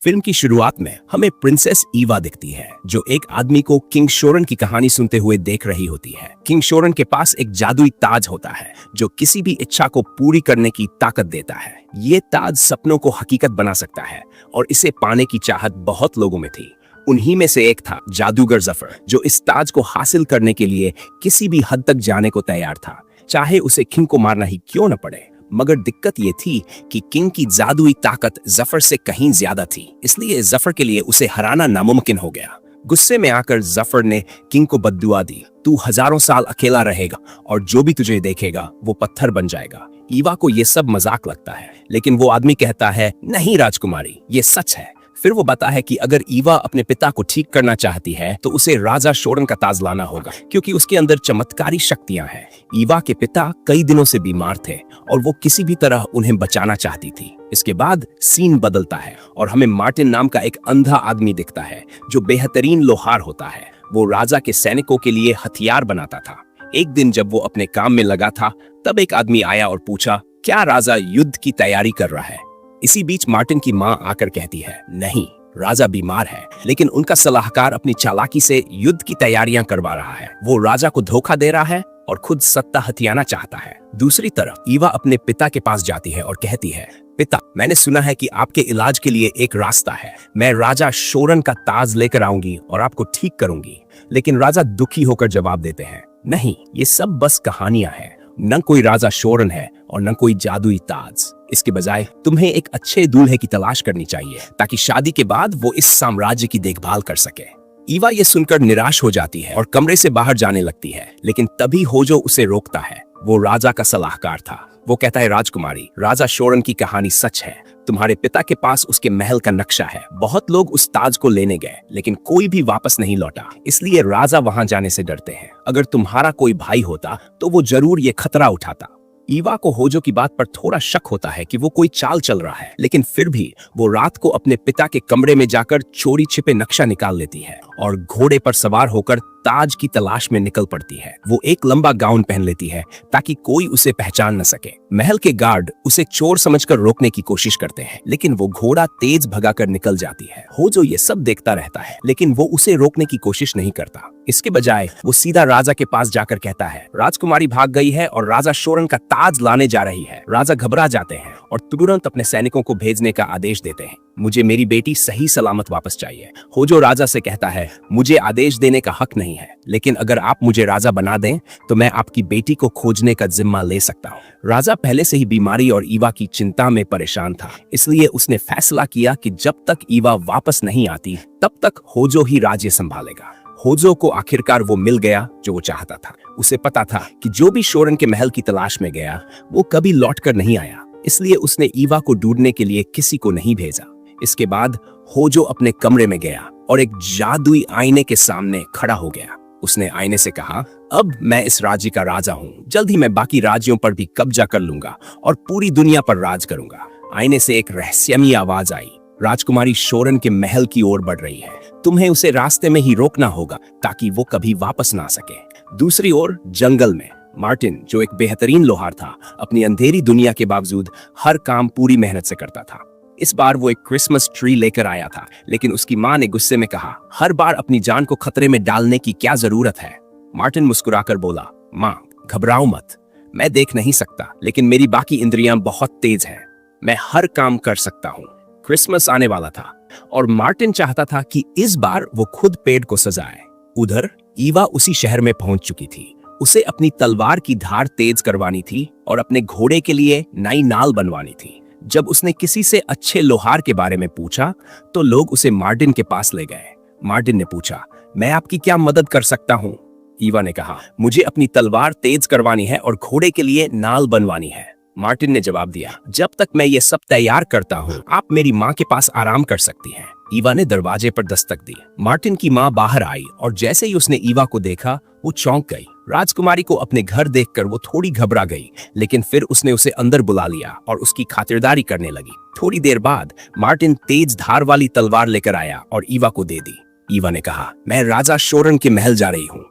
Film की शुरुआत में हमें प्रिंसेस ईवा दिखती है जो एक आदमी को किंग शोरन की कहानी सुनते हुए देख रही होती है। किंग शोरन के पास एक जादुई ताज होता है जो किसी भी इच्छा को पूरी करने की ताकत देता है। ये ताज सपनों को हकीकत बना सकता है और इसे पाने की चाहत बहुत लोगों में थी। उन्हीं में से एक था जादूगर जफर, जो इस ताज को हासिल करने के लिए किसी भी हद तक जाने को तैयार था, चाहे उसे किंग को मारना ही क्यों न पड़े। मगर दिक्कत ये थी कि किंग की जादुई ताकत जफर से कहीं ज्यादा थी, इसलिए जफर के लिए उसे हराना नामुमकिन हो गया। गुस्से में आकर जफर ने किंग को बद्दुआ दी, तू हजारों साल अकेला रहेगा और जो भी तुझे देखेगा वो पत्थर बन जाएगा। ईवा को ये सब मजाक लगता है, लेकिन वो आदमी कहता है, नहीं राजकुमारी, ये सच है। फिर वो बताता है कि अगर ईवा अपने पिता को ठीक करना चाहती है तो उसे राजा शोरन का ताज लाना होगा, क्योंकि उसके अंदर चमत्कारी शक्तियां हैं। ईवा के पिता कई दिनों से बीमार थे और वो किसी भी तरह उन्हें बचाना चाहती थी। इसके बाद सीन बदलता है और हमें मार्टिन नाम का एक अंधा आदमी दिखता है जो बेहतरीन लोहार होता है। वो राजा के सैनिकों के लिए हथियार बनाता था। एक दिन जब वो अपने काम में लगा था तब एक आदमी आया और पूछा, क्या राजा युद्ध की तैयारी कर रहा है? इसी बीच मार्टिन की माँ आकर कहती है, नहीं, राजा बीमार है, लेकिन उनका सलाहकार अपनी चालाकी से युद्ध की तैयारियां करवा रहा है। वो राजा को धोखा दे रहा है और खुद सत्ता हथियाना चाहता है। दूसरी तरफ ईवा अपने पिता के पास जाती है और कहती है, पिता, मैंने सुना है कि आपके इलाज के लिए एक रास्ता है। मैं राजा शोरन का ताज लेकर आऊंगी और आपको ठीक करूंगी। लेकिन राजा दुखी होकर जवाब देते हैं, नहीं, ये सब बस कहानियां हैं। न कोई राजा शोरन है और न कोई जादुई ताज। इसके बजाय तुम्हें एक अच्छे दूल्हे की तलाश करनी चाहिए ताकि शादी के बाद वो इस साम्राज्य की देखभाल कर सके। ईवा ये सुनकर निराश हो जाती है और कमरे से बाहर जाने लगती है, लेकिन तभी होजो उसे रोकता है। वो राजा का सलाहकार था। वो कहता है, राजकुमारी, राजा शोरन की कहानी सच है। तुम्हारे पिता के पास उसके महल का नक्शा है। बहुत लोग उस ताज को लेने गए, लेकिन कोई भी वापस नहीं लौटा, इसलिए राजा वहां जाने से डरते हैं। अगर तुम्हारा कोई भाई होता तो वो जरूर ये खतरा उठाता। ईवा को होजो की बात पर थोड़ा शक होता है कि वो कोई चाल चल रहा है, लेकिन फिर भी वो रात को अपने पिता के कमरे में जाकर चोरी छिपे नक्शा निकाल लेती है और घोड़े पर सवार होकर ताज की तलाश में निकल पड़ती है। वो एक लंबा गाउन पहन लेती है ताकि कोई उसे पहचान न सके। महल के गार्ड उसे चोर समझकर रोकने की कोशिश करते हैं, लेकिन वो घोड़ा तेज भगाकर निकल जाती है। होजो ये सब देखता रहता है, लेकिन वो उसे रोकने की कोशिश नहीं करता। इसके बजाय वो सीधा राजा के पास जाकर कहता है, राजकुमारी भाग गई है और राजा शोरन का ताज लाने जा रही है। राजा घबरा जाते हैं और तुरंत अपने सैनिकों को भेजने का आदेश देते हैं। मुझे मेरी बेटी सही सलामत वापस चाहिए। होजो राजा से कहता है, मुझे आदेश देने का हक नहीं है, लेकिन अगर आप मुझे राजा बना दें तो मैं आपकी बेटी को खोजने का जिम्मा ले सकता हूँ। राजा पहले से ही बीमारी और ईवा की चिंता में परेशान था, इसलिए उसने फैसला किया कि जब तक ईवा वापस नहीं आती तब तक होजो ही राज्य संभालेगा। होजो को आखिरकार वो मिल गया जो वो चाहता था। उसे पता था कि जो भी शोरन के महल की तलाश में गया वो कभी लौटकर नहीं आया, इसलिए उसने ईवा को ढूंढने के लिए किसी को नहीं भेजा। इसके बाद होजो अपने कमरे में गया और एक जादुई आईने के सामने खड़ा हो गया। उसने आईने से कहा, अब मैं इस राज्य का राजा हूँ। जल्द ही मैं बाकी राज्यों पर भी कब्जा कर लूंगा और पूरी दुनिया पर राज करूंगा। आईने से एक रहस्यमयी आवाज आई, राजकुमारी शोरन के महल की ओर बढ़ रही है। तुम्हें उसे रास्ते में ही रोकना होगा ताकि वो कभी वापस ना सके। दूसरी ओर जंगल में मार्टिन, जो एक बेहतरीन लोहार था, अपनी अंधेरी दुनिया के बावजूद हर काम पूरी मेहनत से करता था। इस बार वो एक क्रिसमस ट्री लेकर आया था, लेकिन उसकी माँ ने गुस्से में कहा, हर बार अपनी जान को खतरे में डालने की क्या जरूरत है? मार्टिन मुस्कुराकर बोला, माँ, घबराओ मत। मैं देख नहीं सकता, लेकिन मेरी बाकी इंद्रियां बहुत तेज हैं। मैं हर काम कर सकता हूँ। क्रिसमस आने वाला था और मार्टिन चाहता था कि इस बार वो खुद पेड़ को सजाए। उधर ईवा उसी शहर में पहुंच चुकी थी। उसे अपनी तलवार की धार तेज करवानी थी और अपने घोड़े के लिए नई नाल बनवानी थी। जब उसने किसी से अच्छे लोहार के बारे में पूछा तो लोग उसे मार्टिन के पास ले गए। मार्टिन ने पूछा, मैं आपकी क्या मदद कर सकता हूँ? ईवा ने कहा, मुझे अपनी तलवार तेज करवानी है और घोड़े के लिए नाल बनवानी है। मार्टिन ने जवाब दिया, जब तक मैं ये सब तैयार करता हूँ आप मेरी माँ के पास आराम कर सकती हैं। ईवा ने दरवाजे पर दस्तक दी। मार्टिन की माँ बाहर आई और जैसे ही उसने ईवा को देखा वो चौंक गई। राजकुमारी को अपने घर देखकर वो थोड़ी घबरा गई, लेकिन फिर उसने उसे अंदर बुला लिया और उसकी खातिरदारी करने लगी। थोड़ी देर बाद मार्टिन तेज धार वाली तलवार लेकर आया और ईवा को दे दी। ईवा ने कहा, मैं राजा शोरन के महल जा रही हूँ।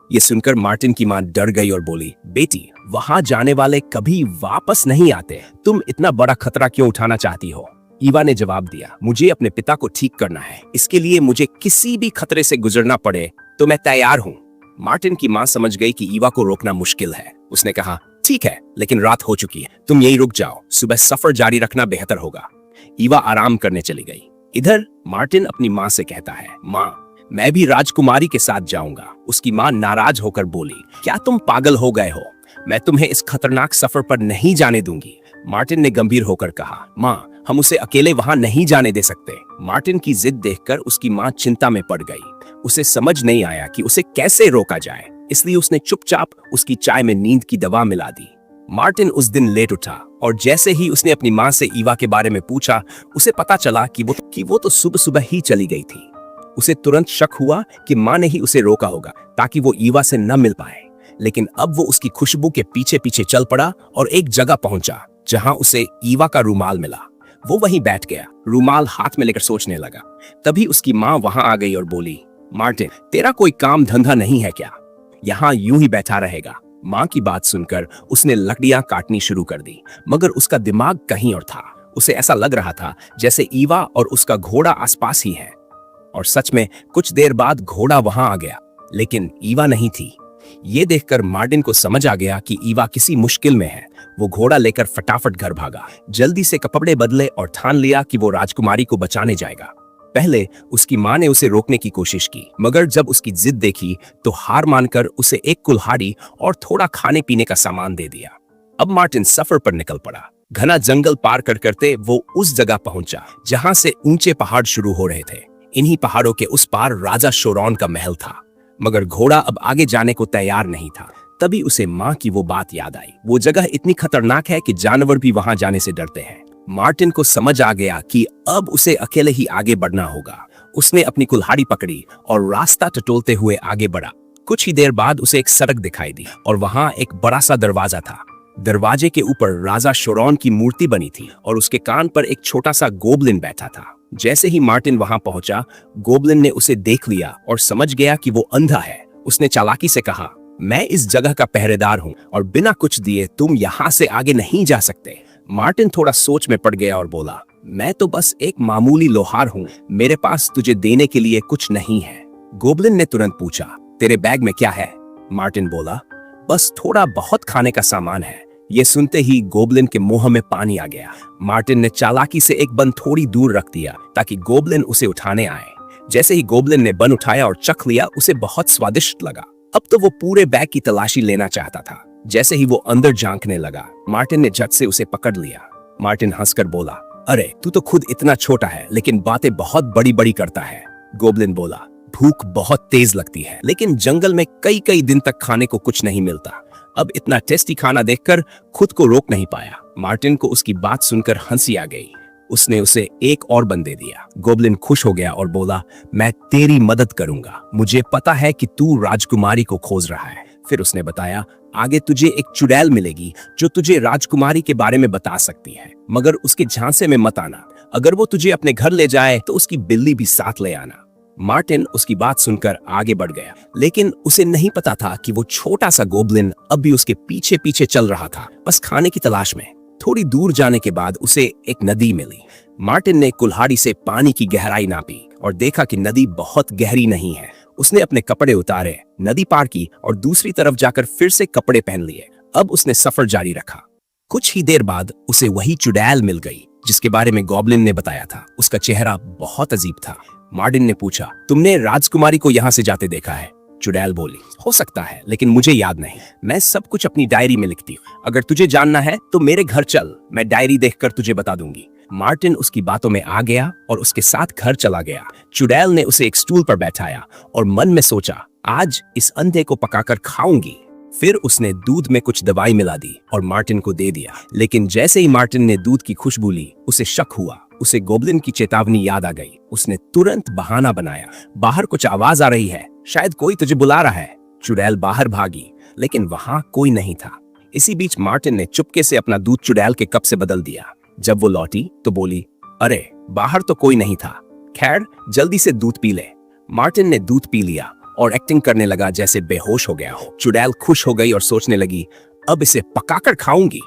ये सुनकर मार्टिन की माँ डर गई और बोली, बेटी, वहां जाने वाले कभी वापस नहीं आते। तुम इतना बड़ा खतरा क्यों उठाना चाहती हो? ईवा ने जवाब दिया, मुझे अपने पिता को ठीक करना है। इसके लिए मुझे किसी भी खतरे से गुजरना पड़े तो मैं तैयार हूँ। मार्टिन की माँ समझ गई कि ईवा को रोकना मुश्किल है। उसने कहा, ठीक है, लेकिन रात हो चुकी है, तुम यहीं रुक जाओ, सुबह सफर जारी रखना बेहतर होगा। ईवा आराम करने चली गई। इधर मार्टिन अपनी माँ से कहता है, माँ, मैं भी राजकुमारी के साथ जाऊंगा। उसकी माँ नाराज होकर बोली, क्या तुम पागल हो गए हो? मैं तुम्हें इस खतरनाक सफर पर नहीं जाने दूंगी। मार्टिन ने गंभीर होकर कहा, माँ, हम उसे अकेले वहां नहीं जाने दे सकते। मार्टिन की जिद देखकर उसकी माँ चिंता में पड़ गई। उसे समझ नहीं आया कि उसे कैसे रोका जाए, इसलिए उसने चुपचाप उसकी चाय में नींद की दवा मिला दी। मार्टिन उस दिन लेट उठा और जैसे ही उसने अपनी माँ से ईवा के बारे में पूछा, उसे पता चला कि वो तो सुबह सुबह ही चली गई थी। उसे तुरंत शक हुआ कि माँ ने ही उसे रोका होगा ताकि वो ईवा से न मिल पाए। लेकिन अब वो उसकी खुशबू के पीछे पीछे चल पड़ा और एक जगह पहुंचा जहां उसे ईवा का रूमाल मिला। वो वहीं बैठ गया, रूमाल हाथ में लेकर सोचने लगा। तभी उसकी माँ वहां आ गई और बोली, मार्टिन, तेरा कोई काम धंधा नहीं है क्या? यहाँ यूं ही बैठा रहेगा? माँ की बात सुनकर उसने लकड़ियां काटनी शुरू कर दी, मगर उसका दिमाग कहीं और था। उसे ऐसा लग रहा था जैसे ईवा और उसका घोड़ा आसपास ही है। और सच में कुछ देर बाद घोड़ा वहां आ गया, लेकिन ईवा नहीं थी। ये देखकर मार्टिन को समझ आ गया कि ईवा किसी मुश्किल में है। वो घोड़ा लेकर फटाफट घर भागा, जल्दी से कपड़े बदले और ठान लिया कि वो राजकुमारी को बचाने जाएगा। पहले उसकी माँ ने उसे रोकने की कोशिश की, मगर जब उसकी जिद देखी तो हार मानकर उसे एक कुल्हाड़ी और थोड़ा खाने पीने का सामान दे दिया। अब मार्टिन सफर पर निकल पड़ा। घना जंगल पार करते वो उस जगह पहुंचा जहां से ऊंचे पहाड़ शुरू हो रहे थे। इन्हीं पहाड़ों के उस पार राजा शोरौन का महल था, मगर घोड़ा अब आगे जाने को तैयार नहीं था। तभी उसे माँ की वो बात याद आई, वो जगह इतनी खतरनाक है कि जानवर भी वहां जाने से डरते हैं। मार्टिन को समझ आ गया कि अब उसे अकेले ही आगे बढ़ना होगा। उसने अपनी कुल्हाड़ी पकड़ी और रास्ता टटोलते हुए आगे बढ़ा। कुछ ही देर बाद उसे एक सड़क दिखाई दी और वहां एक बड़ा सा दरवाजा था। दरवाजे के ऊपर राजा शोरौन की मूर्ति बनी थी और उसके कान पर एक छोटा सा गोबलिन बैठा था। जैसे ही मार्टिन वहां पहुंचा, गोबलिन ने उसे देख लिया और समझ गया कि वो अंधा है। उसने चालाकी से कहा, मैं इस जगह का पहरेदार हूँ और बिना कुछ दिए तुम यहाँ से आगे नहीं जा सकते। मार्टिन थोड़ा सोच में पड़ गया और बोला, मैं तो बस एक मामूली लोहार हूँ, मेरे पास तुझे देने के लिए कुछ नहीं है। गोबलिन ने तुरंत पूछा, तेरे बैग में क्या है? मार्टिन बोला, बस थोड़ा बहुत खाने का सामान है। ये सुनते ही गोबलिन के मुंह में पानी आ गया। मार्टिन ने चालाकी से एक बन थोड़ी दूर रख दिया ताकि गोबलिन उसे उठाने आए। जैसे ही गोबलिन ने बन उठाया और चख लिया, उसे बहुत स्वादिष्ट लगा। अब तो वो पूरे बैग की तलाशी लेना चाहता था। जैसे ही वो अंदर झांकने लगा, मार्टिन ने झट से उसे पकड़ लिया। मार्टिन हंसकर बोला, अरे तू तो खुद इतना छोटा है लेकिन बातें बहुत बड़ी बड़ी करता है। गोबलिन बोला, भूख बहुत तेज लगती है, लेकिन जंगल में कई कई दिन तक खाने को कुछ नहीं मिलता। अब इतना टेस्टी खाना देखकर खुद को रोक नहीं पाया। मार्टिन को उसकी बात सुनकर हंसी आ गई। उसने उसे एक और बन दे दिया। गोबलिन खुश हो गया और बोला, मैं तेरी मदद करूंगा। मुझे पता है कि तू राजकुमारी को खोज रहा है। फिर उसने बताया, आगे तुझे एक चुड़ैल मिलेगी जो तुझे राजकुमारी के बारे में बता सकती है, मगर उसके झांसे में मत आना। अगर वो तुझे अपने घर ले जाए तो उसकी बिल्ली भी साथ ले आना। मार्टिन उसकी बात सुनकर आगे बढ़ गया, लेकिन उसे नहीं पता था कि वो छोटा सा गोबलिन अब भी उसके पीछे पीछे चल रहा था, बस खाने की तलाश में। थोड़ी दूर जाने के बाद उसे एक नदी मिली। मार्टिन ने कुल्हाड़ी से पानी की गहराई नापी और देखा कि नदी बहुत गहरी नहीं है। उसने अपने कपड़े उतारे, नदी पार की और दूसरी तरफ जाकर फिर से कपड़े पहन लिए। अब उसने सफर जारी रखा। कुछ ही देर बाद उसे वही चुड़ैल मिल गई जिसके बारे में गोबलिन ने बताया था। उसका चेहरा बहुत अजीब था। मार्टिन ने पूछा, तुमने राजकुमारी को यहाँ से जाते देखा है? चुड़ैल बोली, हो सकता है, लेकिन मुझे याद नहीं। मैं सब कुछ अपनी डायरी में लिखती हूँ। अगर तुझे जानना है तो मेरे घर चल, मैं डायरी देखकर तुझे बता दूंगी। मार्टिन उसकी बातों में आ गया और उसके साथ घर चला गया। चुड़ैल ने उसे एक स्टूल पर बैठाया और मन में सोचा, आज इस अंडे को पकाकर खाऊंगी। फिर उसने दूध में कुछ दवाई मिला दी और मार्टिन को दे दिया। लेकिन जैसे ही मार्टिन ने दूध की खुशबू ली, उसे शक हुआ। उसे गोबलिन की चेतावनी याद आ गई। उसने तुरंत बहाना बनाया, बाहर कुछ आवाज आ रही है, शायद कोई तुझे बुला रहा है। चुड़ैल बाहर भागी, लेकिन वहां कोई नहीं था। इसी बीच मार्टिन ने चुपके से अपना दूध चुड़ैल के कप से बदल दिया। जब वो लौटी तो बोली, अरे बाहर तो कोई नहीं था, खैर जल्दी से दूध पी ले। मार्टिन ने दूध पी लिया और एक्टिंग करने लगा जैसे बेहोश हो गया हो। चुड़ैल खुश हो गई और सोचने लगी, अब इसे पकाकर खाऊंगी।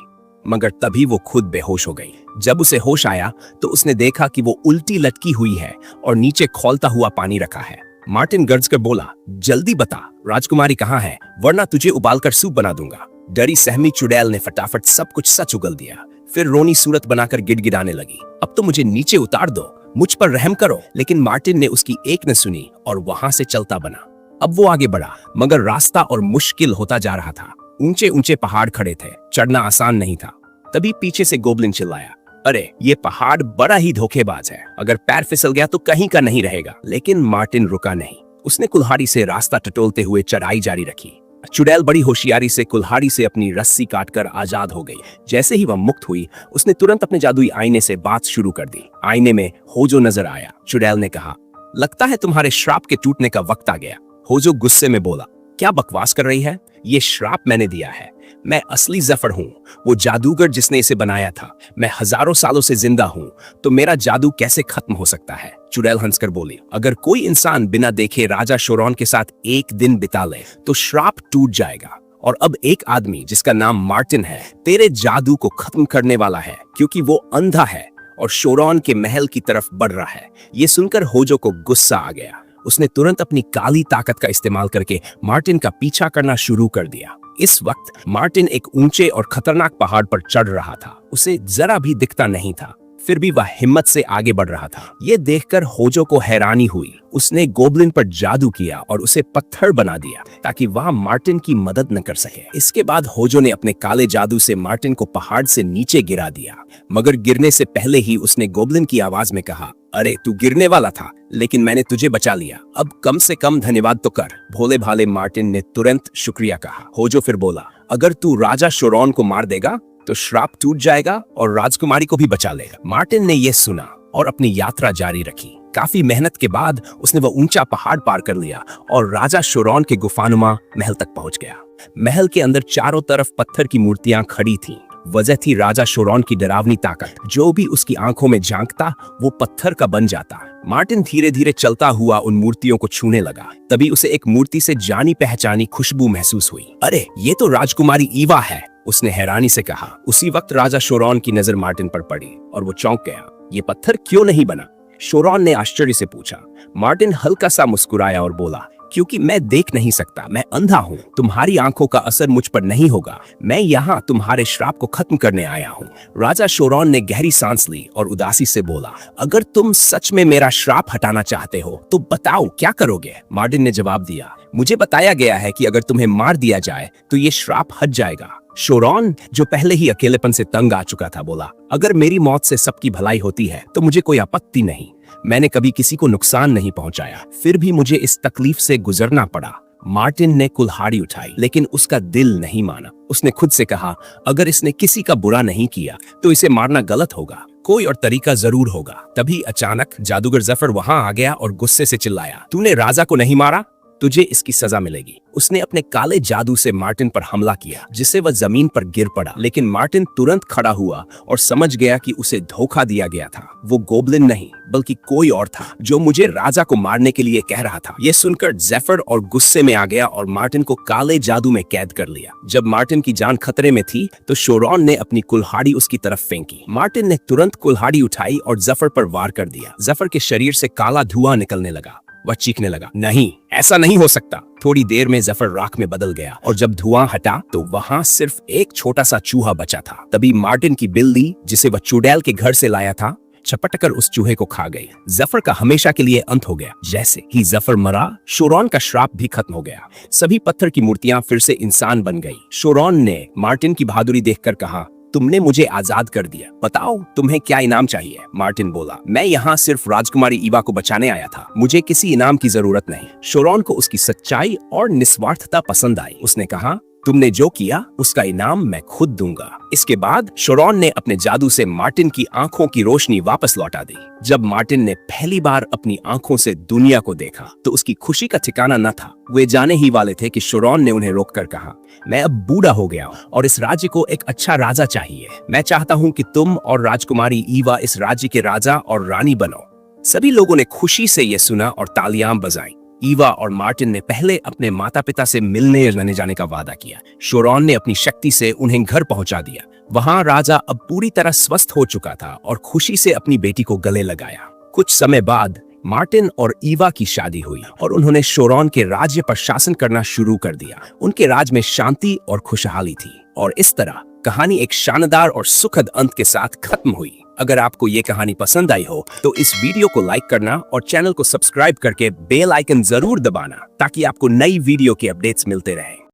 मगर तभी वो खुद बेहोश हो गई। जब उसे होश आया तो उसने देखा कि वो उल्टी लटकी हुई है और नीचे खौलता हुआ पानी रखा है। मार्टिन गर्ज कर बोला, जल्दी बता राजकुमारी कहाँ है, वरना तुझे उबालकर सूप बना दूंगा। डरी सहमी चुड़ैल ने फटाफट सब कुछ सच उगल दिया। फिर रोनी सूरत बनाकर गिड़गिड़ाने लगी, अब तो मुझे नीचे उतार दो, मुझ पर रहम करो। लेकिन मार्टिन ने उसकी एक न सुनी और वहां से चलता बना। अब वो आगे बढ़ा, मगर रास्ता और मुश्किल होता जा रहा था। ऊंचे ऊंचे पहाड़ खड़े थे, चढ़ना आसान नहीं था। तभी पीछे से गोब्लिन चिल्लाया, अरे ये पहाड़ बड़ा ही धोखेबाज है, अगर पैर फिसल गया तो कहीं का नहीं रहेगा। लेकिन मार्टिन रुका नहीं, उसने कुल्हाड़ी से रास्ता टटोलते हुए चढ़ाई जारी रखी। चुड़ैल बड़ी होशियारी से कुल्हाड़ी से अपनी रस्सी काटकर आजाद हो गई। जैसे ही वह मुक्त हुई, उसने तुरंत अपने जादुई आईने से बात शुरू कर दी। आईने में होजो नजर आया। चुड़ैल ने कहा, लगता है तुम्हारे श्राप के टूटने का वक्त आ गया। होजो गुस्से में बोला, क्या बकवास कर रही है, ये श्राप मैंने दिया है। मैं असली जफर हूँ, वो जादूगर जिसने इसे बनाया था। मैं हजारों सालों से जिंदा हूँ, तो मेरा जादू कैसे खत्म हो सकता है। चुड़ैल हंसकर बोली, अगर कोई इंसान बिना देखे राजा शोरॉन के साथ एक दिन बिता ले तो श्राप टूट जाएगा। और अब एक आदमी जिसका नाम मार्टिन है तेरे जादू को खत्म करने वाला है, क्योंकि वो अंधा है और शोरॉन के महल की तरफ बढ़ रहा है। ये सुनकर होजो को गुस्सा आ गया। उसने तुरंत अपनी काली ताकत का इस्तेमाल करके मार्टिन का पीछा करना शुरू कर दिया। इस वक्त मार्टिन एक ऊंचे और खतरनाक पहाड़ पर चढ़ रहा था। उसे जरा भी दिखता नहीं था, फिर भी वह हिम्मत से आगे बढ़ रहा था। ये देखकर होजो को हैरानी हुई। उसने गोब्लिन पर जादू किया और उसे पत्थर बना दिया ताकि वह मार्टिन की मदद न कर सके। इसके बाद होजो ने अपने काले जादू से मार्टिन को पहाड़ से नीचे गिरा दिया, मगर गिरने से पहले ही उसने गोब्लिन की आवाज में कहा, अरे तू गिरने वाला था, लेकिन मैंने तुझे बचा लिया, अब कम से कम धन्यवाद तो कर। भोले भाले मार्टिन ने तुरंत शुक्रिया कहा। होजो फिर बोला, अगर तू राजा शोरॉन को मार देगा तो श्राप टूट जाएगा और राजकुमारी को भी बचा लेगा। मार्टिन ने यह सुना और अपनी यात्रा जारी रखी। काफी मेहनत के बाद उसने वह ऊंचा पहाड़ पार कर लिया और राजा शोरॉन के गुफानुमा महल तक पहुंच गया। महल के अंदर चारों तरफ पत्थर की मूर्तियां खड़ी थीं। वजह थी राजा शोरॉन की डरावनी ताकत। जो भी उसकी आंखों में झांकता वो पत्थर का बन जाता। मार्टिन धीरे धीरे चलता हुआ उन मूर्तियों को छूने लगा। तभी उसे एक मूर्ति से जानी पहचानी खुशबू महसूस हुई। अरे ये तो राजकुमारी ईवा है, उसने हैरानी से कहा। उसी वक्त राजा शोरॉन की नजर मार्टिन पर पड़ी और वो चौंक गया। ये पत्थर क्यों नहीं बना? शोरॉन ने आश्चर्य से पूछा। मार्टिन हल्का सा मुस्कुराया और बोला, क्योंकि मैं देख नहीं सकता, मैं अंधा हूँ। तुम्हारी आंखों का असर मुझ पर नहीं होगा। मैं यहाँ तुम्हारे श्राप को खत्म करने आया हूँ। राजा शोरॉन ने गहरी सांस ली और उदासी से बोला, अगर तुम सच में मेरा श्राप हटाना चाहते हो तो बताओ क्या करोगे? मार्टिन ने जवाब दिया, मुझे बताया गया है कि अगर तुम्हें मार दिया जाए तो ये श्राप हट जाएगा। शोरॉन, जो पहले ही अकेलेपन से तंग आ चुका था, बोला, अगर मेरी मौत से सबकी भलाई होती है तो मुझे कोई आपत्ति नहीं। मैंने कभी किसी को नुकसान नहीं पहुंचाया, फिर भी मुझे इस तकलीफ से गुजरना पड़ा। मार्टिन ने कुल्हाड़ी उठाई, लेकिन उसका दिल नहीं माना। उसने खुद से कहा, अगर इसने किसी का बुरा नहीं किया तो इसे मारना गलत होगा, कोई और तरीका जरूर होगा। तभी अचानक जादूगर जफर वहां आ गया और गुस्से से चिल्लाया, तूने राजा को नहीं मारा, तुझे इसकी सजा मिलेगी। उसने अपने काले जादू से मार्टिन पर हमला किया, जिससे वह जमीन पर गिर पड़ा। लेकिन मार्टिन तुरंत खड़ा हुआ और समझ गया कि उसे धोखा दिया गया था। वो गोब्लिन नहीं बल्कि कोई और था जो मुझे राजा को मारने के लिए कह रहा था। यह सुनकर जेफर और गुस्से में आ गया और मार्टिन को काले जादू में कैद कर लिया। जब मार्टिन की जान खतरे में थी तो शोरॉन ने अपनी कुल्हाड़ी उसकी तरफ फेंकी। मार्टिन ने तुरंत कुल्हाड़ी उठाई और जफर पर वार कर दिया। जफर के शरीर से काला धुआं निकलने लगा। वह चीखने लगा, नहीं, ऐसा नहीं हो सकता। थोड़ी देर में जफर राख में बदल गया और जब धुआं हटा तो वहां सिर्फ एक छोटा सा चूहा बचा था। तभी मार्टिन की बिल्ली, जिसे वह चुड़ैल के घर से लाया था, झपट कर उस चूहे को खा गई। जफर का हमेशा के लिए अंत हो गया। जैसे ही जफर मरा, शोरॉन का श्राप भी खत्म हो गया। सभी पत्थर की मूर्तियां फिर से इंसान बन गई। शोरॉन ने मार्टिन की बहादुरी देखकर कहा, तुमने मुझे आजाद कर दिया, बताओ तुम्हें क्या इनाम चाहिए? मार्टिन बोला, मैं यहाँ सिर्फ राजकुमारी ईवा को बचाने आया था, मुझे किसी इनाम की जरूरत नहीं। शोरॉन को उसकी सच्चाई और निस्वार्थता पसंद आई। उसने कहा, तुमने जो किया उसका इनाम मैं खुद दूंगा। इसके बाद शोरॉन ने अपने जादू से मार्टिन की आंखों की रोशनी वापस लौटा दी। जब मार्टिन ने पहली बार अपनी आंखों से दुनिया को देखा तो उसकी खुशी का ठिकाना न था। वे जाने ही वाले थे कि शोरॉन ने उन्हें रोककर कहा, मैं अब बूढ़ा हो गया हूँ और इस राज्य को एक अच्छा राजा चाहिए। मैं चाहता हूँ कि तुम और राजकुमारी ईवा इस राज्य के राजा और रानी बनो। सभी लोगों ने खुशी से यह सुना और तालियां बजाई। ईवा और मार्टिन ने पहले अपने माता पिता से मिलने जाने का वादा किया। शोरॉन ने अपनी शक्ति से उन्हें घर पहुंचा दिया। वहां राजा अब पूरी तरह स्वस्थ हो चुका था और खुशी से अपनी बेटी को गले लगाया। कुछ समय बाद मार्टिन और ईवा की शादी हुई और उन्होंने शोरॉन के राज्य पर शासन करना शुरू कर दिया। उनके राज में शांति और खुशहाली थी और इस तरह कहानी एक शानदार और सुखद अंत के साथ खत्म हुई। अगर आपको ये कहानी पसंद आई हो तो इस वीडियो को लाइक करना और चैनल को सब्सक्राइब करके बेल आइकन जरूर दबाना ताकि आपको नई वीडियो के अपडेट्स मिलते रहें।